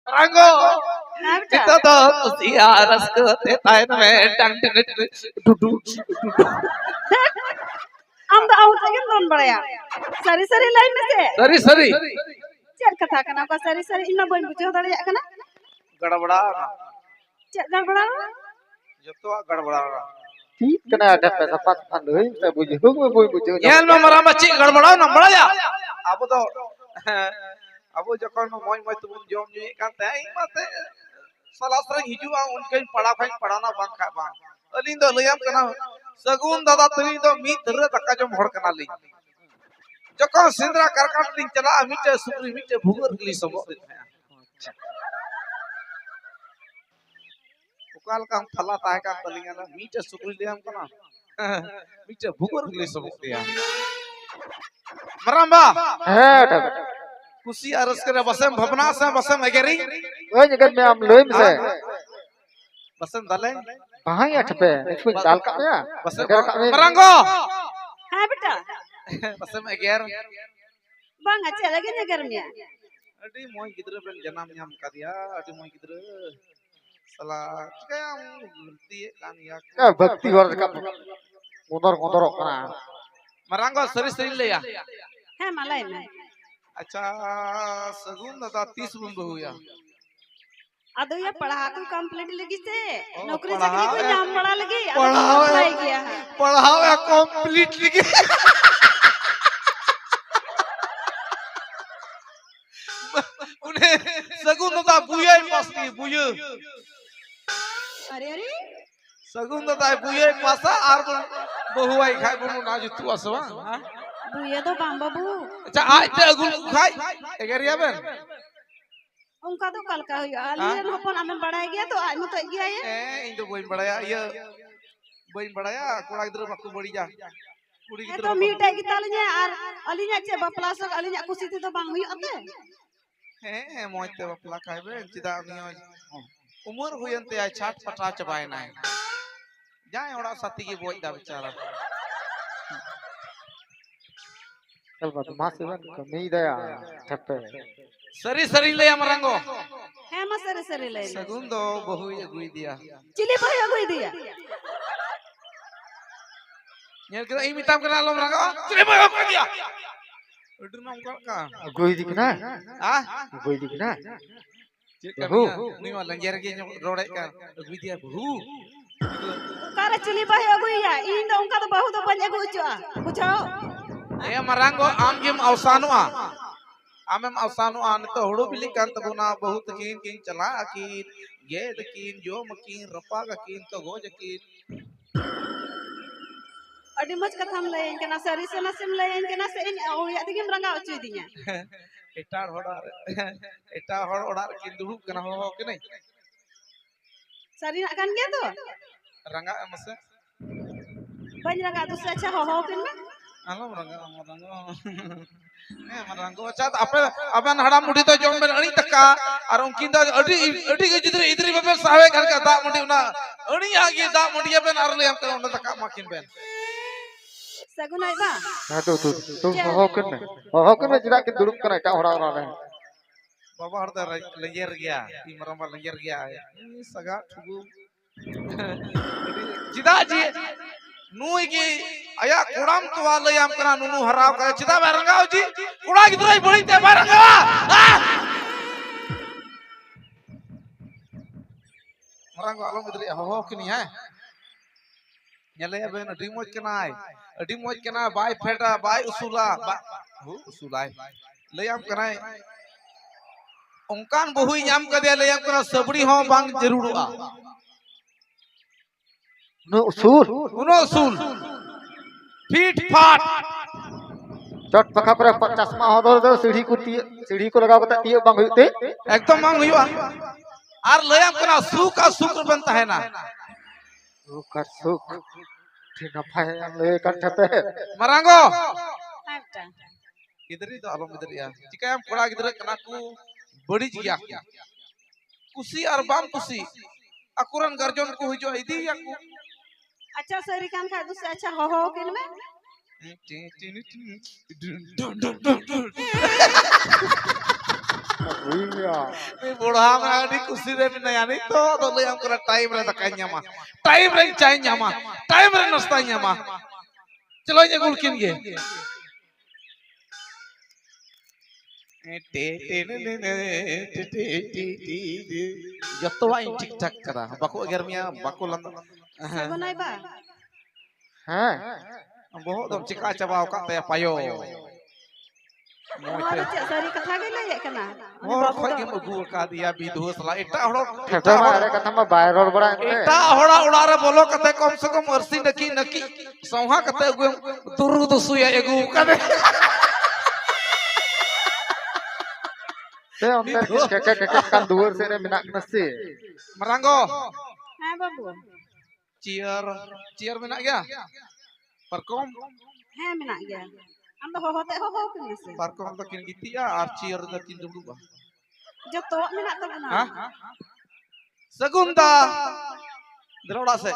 Rango. Kita tuh usia raske tetain medang dudu. हम तो out second कौन बढ़िया सरी सरी लाइन में से Sari. चल कथा करना का सरी सरी इन बोल बुझो दड़े कना Gada-bada. चल गड़बड़ा Joto gada-bada. ठीक कना ada पैसा पास फंड है सब बुझे हो बुझे Yan mo marama cik gada-bada na bada. Abu to. Abu jokon moy tubun jom nyui kan te ai mate. Salah serang hijua unkain padana bang kha bang. Alin do layam kana sagun dada tuli do mi dre taka jom hor kana li. Jokon sindra karkat ling chala mite sukri mite bhugur gli sobo dit hai. Ukal kam thala tahe kan talinga na mite sukri liam kana. Mite bhugur gli sobo dia. Maramba. है उठा Kusi aras kare basam bhavna sa basam ageri. वो जगत में हम लोई में से Basam dale. कहाँ अठ पे इसमें डाल का या Basam अगर का में Marango. है बेटा Basam ager. bang अच्छा लगे ना गर्मिया Adi moy gidra ben janam nyam kadiya. Adi moy gidra. Salah kaya berarti kan ya. क्या भक्ति और का उधर उधर कना Marango seri le ya. है मलाई में Acha sagun dada 30 bumbu ya. अदो ये पढ़ा को कंप्लीट लगी से ओ, नौकरी पढ़ा चाकरी कोई है। नाम बड़ा लगी पढ़ा है। अप्लाई किया है पढ़ाओ या कंप्लीट लिखे. उन्हें सगुन ददा बुये पासती बुये. अरे अरे सगुन ददा बुये पासा आर बहुआई खाए bunu na jutu aswa. बुए तो बाम बाबू अच्छा आज ते अगुन खाई एगरिया बेन. उनका तो कल का हुआ अलीरन होपन हमें बढ़ाया गया तो आज में तो गया ये इन दो बोइन बड़ाया ये बोइन बड़ाया कोड़ा गिदर बाकू बड़ी जा. कुड़ी ये गिदर तो मीट है किताल ने और अलीना चे बपला सक अलीना कुछ थी तो बांग हुई अते हैं मोइते बपला खाइबे चिदा नियो. उमर हुयनते आई छाट पटा चबाय ना. जाए ओड़ा साथी की बोई दा बेचारा. चल बात मां सेवा कमी दया ठप्पे सरी ले अमरंगो. है मसरे सरे ले सगुन दो बहु गुई दिया. चिली पर कोई दिया Nyel kita imitam kena lo merangka. Coba apa dia? Udah nongkol ka. गोई दिखना Ah? गोई दिखना Bahu. Ni mah lenjer ge rodek kan. Gui dia bahu. कार चिली पर कोई या इन तो उनका तो बहुत तो बन जाए कुछ Ya maranggo amgim ausanu a. Amem ausanu an to hudu bilik kan tabuna bahut kin chala akin. Ye kin jo makin rapa akin to go jakin. अडी मच कथा हम ले इनके ना सरी से ना सिम ले इनके ना से इन और या दिगम रंगा उच्च दिया Eta hor odar kin duduk kana ho ke nai. सरी ना kan गया तो Rangga masa. बन रंगा तो से अच्छा हो किन में Alam maranggo. Maranggo chat apa aban hadam mudi to jom ben ani taka ar unkin da adi ge idri babe sawe kan ka da mudi una ani age da mudi ben ar le am ka una taka makin ben. सगुन आई बा हां तो हो कन जरा के दुरुप कना टा होड़ा होड़ा Baba harta lenjer gya. Ti maramba lenjer gya. Ini saga thugu. Cida ji nu ki aya kudam to wala yam kana nunu harap ka cida barangao ji kuda gidrai bodi te barangawa. Maranggo alom gidri ho kini hai. Nyale ben adi moj kenai. Adi moj kena bai feta bai usula usulai. Layam kenai. Ongkan bohui nyam kadiya layam kena sabri ho bang jarurua. नो उसूल Uno usul. Feet fat. चट पखा पर चश्मा हो दो सीढ़ी को लगा बता ये बंग होते Ekdom mang huyua. Ar layam kena suka sukur benta hai na. कर सुख ठीक न पाए ले कर ठपे Maranggo. आटा Gidri to alom gidri ya. Jika yang koda gidri kena ku badi jiya. Kusi ar bam kusi. Akuran garjon ku hujo idi aku. अच्छा सरी कान खा तो से अच्छा हो किन में Ni buढ़ा में अड़ी कुसी रे में नया नहीं तो ले हम करा टाइम रे तक न्यामा टाइम रे चाय न्यामा टाइम रे नाश्ता न्यामा चलो ये गुल किन गे जत्तो वाइन ठीक ठाक करा बाको अगर मिया बाको लंद सगुनाई बा हां बहुत दम चिका चबाव का ते पायो हमारे सारी कथा के ले कना और खोय के मगु का दिया विधु सला एटा हड़ो ठेठा मारे कथा में वायरल बड़ा एटा हड़ा उड़ारे बोलो कते कम से कम अर्सी नकी नकी सौहा कते गु तुरु दुसुया एगु कने ते अंदर के kan duur se re minak nasi Maranggo हां बाबू चियर menak gya parkom हां मेना गया हम तो होते हो किन से parkom तो किन गीती या और चियर द तीन दुबु बा जो तो मेना तो बना हां Segunda Deroda se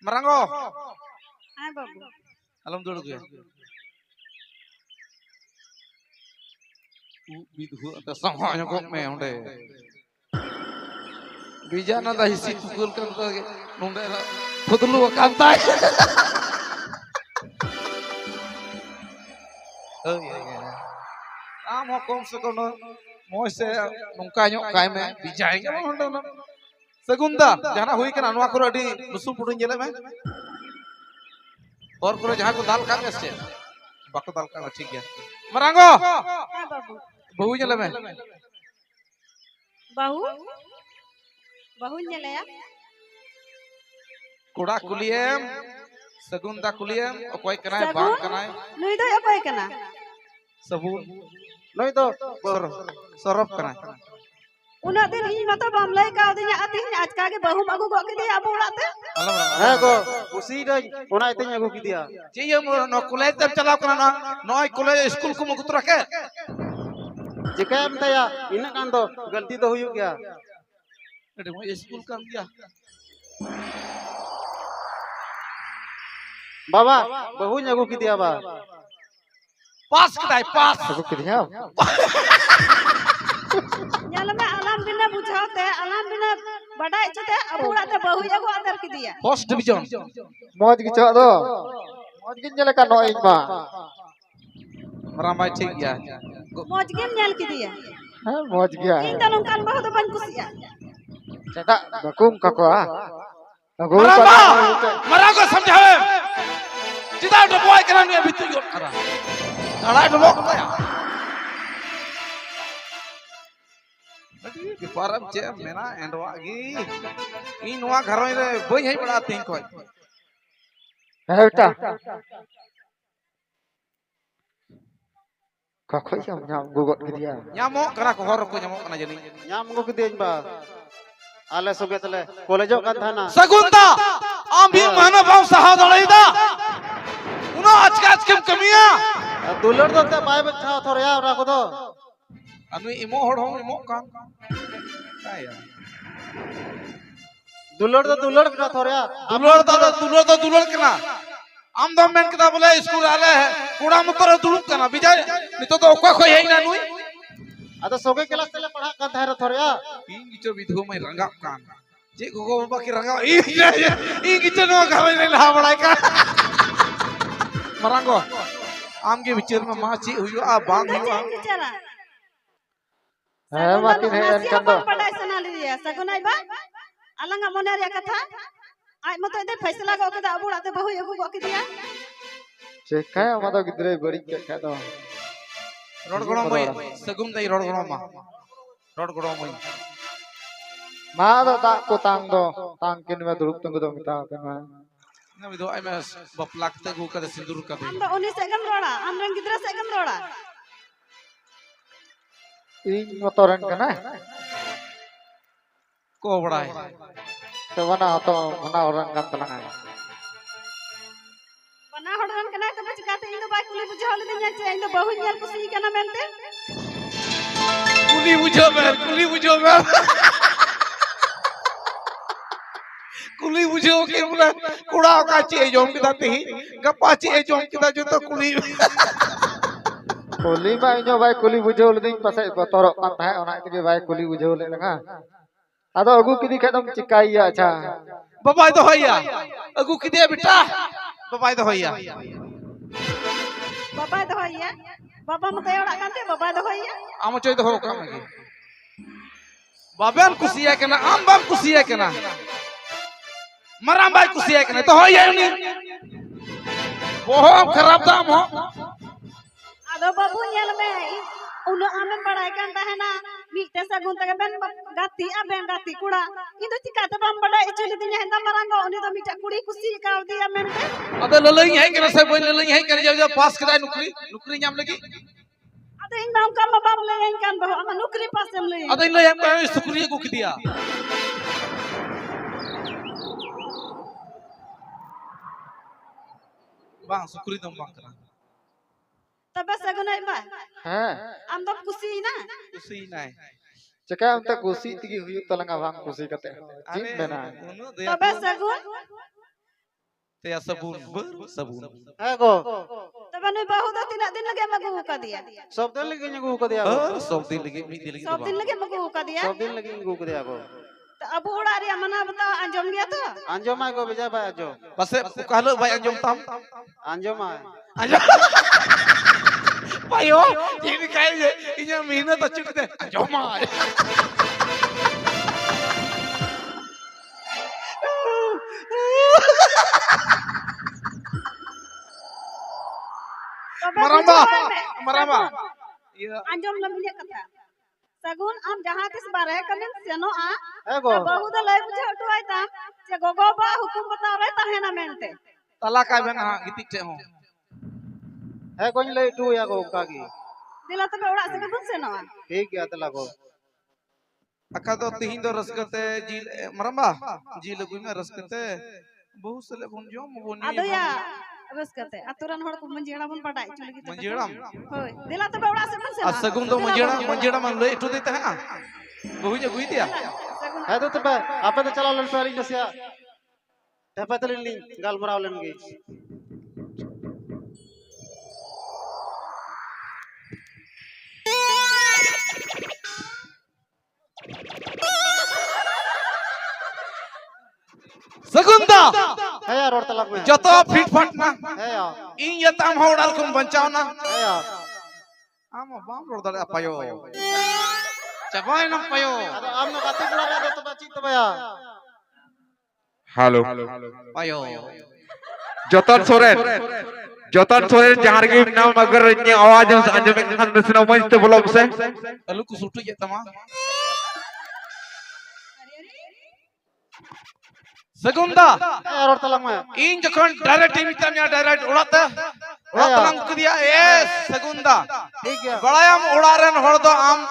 Maranggo हां बाबू alam dulu gya Bidhu ata sangha nyokok me onde Bijana da hisi pukul kan ta nonde putulu kantai oh iya iya mo kom se kono mo se nongka nyok kai me bijai ga onde na Segunda jana hui kana noa koro adi nusu pudun jele me और करो जहां को दाल का से बाको दाल का ठीक है Maranggo हां बाबू बहू जले में बहू बहू नेले या कोड़ा कुलियम Segunda कुलियम ओकोय कनाय बांग कनाय नुई दो अकोय कना सबून नय तो सरफ कनाय उना दिन इन मत बमलाई का दिया अतिन आज का के बहू अगु गो के दिया अब उड़ाते अलम हां गो उसी रे ओना इतने अगु की दिया जे ये न कुले तब चलाव कना ना नय कुले स्कूल को मगुतरा के जिकाम तया इन कान दो गलती तो हुई गया अरे वो स्कूल काम दिया बाबा बहु अगु की दिया बा पास कदाय पास अगु की दिया याल में अलाम बिना बुझाते अलाम बिना बड़ाई चते अब उड़ाते बहू अगु अंदर की दिया फर्स्ट डिवीजन मौज की चो दो मौज की जले का नोई मा रामाय ठीक गया मौज गेम नेल की दिया हां मौज गया इन दलों कान बहुत बन कुसिया चटा बकुम कको आ अगु Maranggo समझावे चिदा डबोय कना ने भितर योट करा अड़ा डबो कया अदी परम चे मेना एंडवा गी इ नोआ घरो रे बई हई बड़ा थिंक होय है बेटा कखोय हम नाम गुगत की दिया ᱧᱟᱢᱚᱜ करा को हर को ᱧᱟᱢᱚᱜ कना जनी नाम गु की दिया बा आले सुगे तले कॉलेजो का थाना Segunda आम भी मानो भाव सहा दळैदा उनो आज केम कमिया दुलर दो ते बाय बच्चा थोरया ओरा को दो अनु इमो होड़ हो इमो कान काया दुलर का थोरया दुलर कना आम दम मेन कदा बोले स्कूल आले कुड़ा मुतर दुलुक कना बिजाय नितो तो ओका खोय हेना नुई अदा सोगे क्लास तले पढ़ा का थार थोरया इन गिचो विधु में रंगा कान जे गोगो बाबा की रंगा इन गिचो नो गावे ने ला बड़ाई का Maranggo आम के विचार में मा ची हुयो आ बांग हुयो बिचारा है माती है अनकन दो पढ़ाई सना लिया सगुनाई बा अलंगा मोने रे कथा आई मत दे फैसला गो के अब उड़ाते बहू अगु गो के दिया चेक है मातो गिदरे बड़ी के दो रोडगणो मई सगुम दई रोडगणो मई मा दो ता को तांग किन में दुरुप तंग दो मिता कना ना विधु आई में बपलाकते गु का सिंदूर का हम तो 19 सेकंड रोड़ा हम रंग गिदरा सेकंड रोड़ा इन मोतरन कना को बड़ाई तो बना orang kan telang बना हडरन कना त बचकाते इन बाय कुली बुझाल दिया चे इन बहु नेल कुसी कना मेनते कुली बुझो में कुली बुझो के बोला कुड़ा का चे जोम के दाते ही गप्पा चे जोम के दा जो तो कुली कुली मा इनो भाई कुली बुझाव लदिन पासे बतरो कान थाहे ओना तगे भाई कुली बुझाव ले लगा आदो अगु किदी खदम चिकाइया अच्छा बाबाई दो होइया अगु किदे बेटा बाबाई दो होइया बाबा दो होइया बाबा मते ओड़ा कांते बाबा दो होइया आम चोय दो काम लगी बाबेन कुसिया केना आम बाम कुसिया केना मराम भाई कुसिया केना तो होइया उनी बहुत खराब दाम हो आदो बाबू नेल में उनो आमेन बड़ाई कांता है ना मीते सगुन तके बेन गाती आ बेन गाती कुड़ा इदो चिकाते बम बड़ा इचुली दिन हेंदा मरांगो उनी तो मीटा कुड़ी कुसी काव दिया मेनते अबे ललई है केना से बोल ललई है कर जब पास करा नुकरी नाम लगी आदो इन नाम का बाम ले इन कान बहु हम नुकरी पासम ले अबे लई हम कहे शुक्रिया को दिया बांग शुक्रिया तुम बांग करा तबे सगुन आई बा हैं आम तो कुसी ना कुसी नहीं चका हम त कुसी तिगी हुई तलंगा भांग कुसी कते जिन बेना तबे सगुन ते सबून बर सबून है गो तबे ने बहु दो तीन दिन लगे मगु का दिया सब दिन लगे गु को दिया सब दिन लगे मी दिन लगे सब दिन लगे मगु का दिया सब दिन लगे गु को दिया गो तो अब उड़ा रिया मना बता अंजम गया तो अंजो मा गो बेजा भाई अंजो बस कहलो भाई अंजम ताम अंजो मा अंजम भाई हो ये कहे इने मेहनत अच्छी करते अंजम मार मरामा ये अंजम लमिया कथा सगुन आम जहां किस बारे कमिन सेनो आ है गो बहु द लय बुझे हटवाई ता जे गोगो बा हुकुम बतावे तहेना मेनते तला का बेना गितिक चे हो है कोन ले टू या गो कागी दिला तबे उड़ा से बुन सेनो आ ठीक है तला गो अका तो तिहिं दो रसकते जील मरम्बा जील गुई में रसकते बहुत सले बन जो मोनी अदया रसकते अतुरन हड़ को मंजेड़ा बन पटाई चले की मंजेड़ा होय दिला तबे उड़ा से बुन सेनो असगुन तो मंजेड़ा मन ले इटू देते हैं बहु जे गुई दिया है तो तबे आपे तो चला लन पारी नसिया तबे तलिन ली गाल मराव लन गे सगुंदा है यार और तलक में जतो फिट फट ना है यार इन यताम होड़ाल कुम बचाव ना है यार आम बाम रोड दले पायो चबाय न पायो अरे आम न गाती बुला दे तो बची तो भैया हेलो पायो जतन सोरेन जहां के नाम अगर इतनी आवाज अंजम खान नसना मंच तो बोलो से अलु को सुटू ये तमा सगुंदा यार और तलक में इन जखन डायरेक्ट टीवी तम या डायरेक्ट उड़ाता उड़ातन को दिया ए सगुंदा ठीक है बड़ायम उड़ारन हड़ दो आम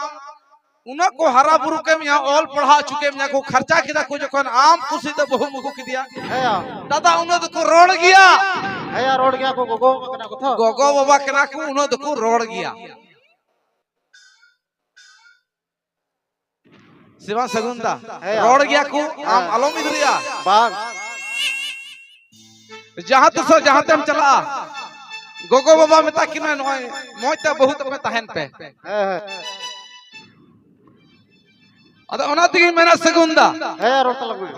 उना को हरा बुरु के मिया ऑल पढ़ा चुके मिया को खर्चा किदा को जखन आम खुशी तो बहु मुखु की दिया है यार दादा उनो तो को रोड गया है यार रोड गया को गोगो कना को था गोगो बाबा कना को उनो तो को रोड गया सिवा सगुंदा रोड गया को आम अलम इधरिया बाग जहां तो सो जहां तम चला गोगो बाबा में ताकि मैं नय मोयता बहुत में तहन पे है अदा ओना तिगी मेना सगुंदा है यार और तलक में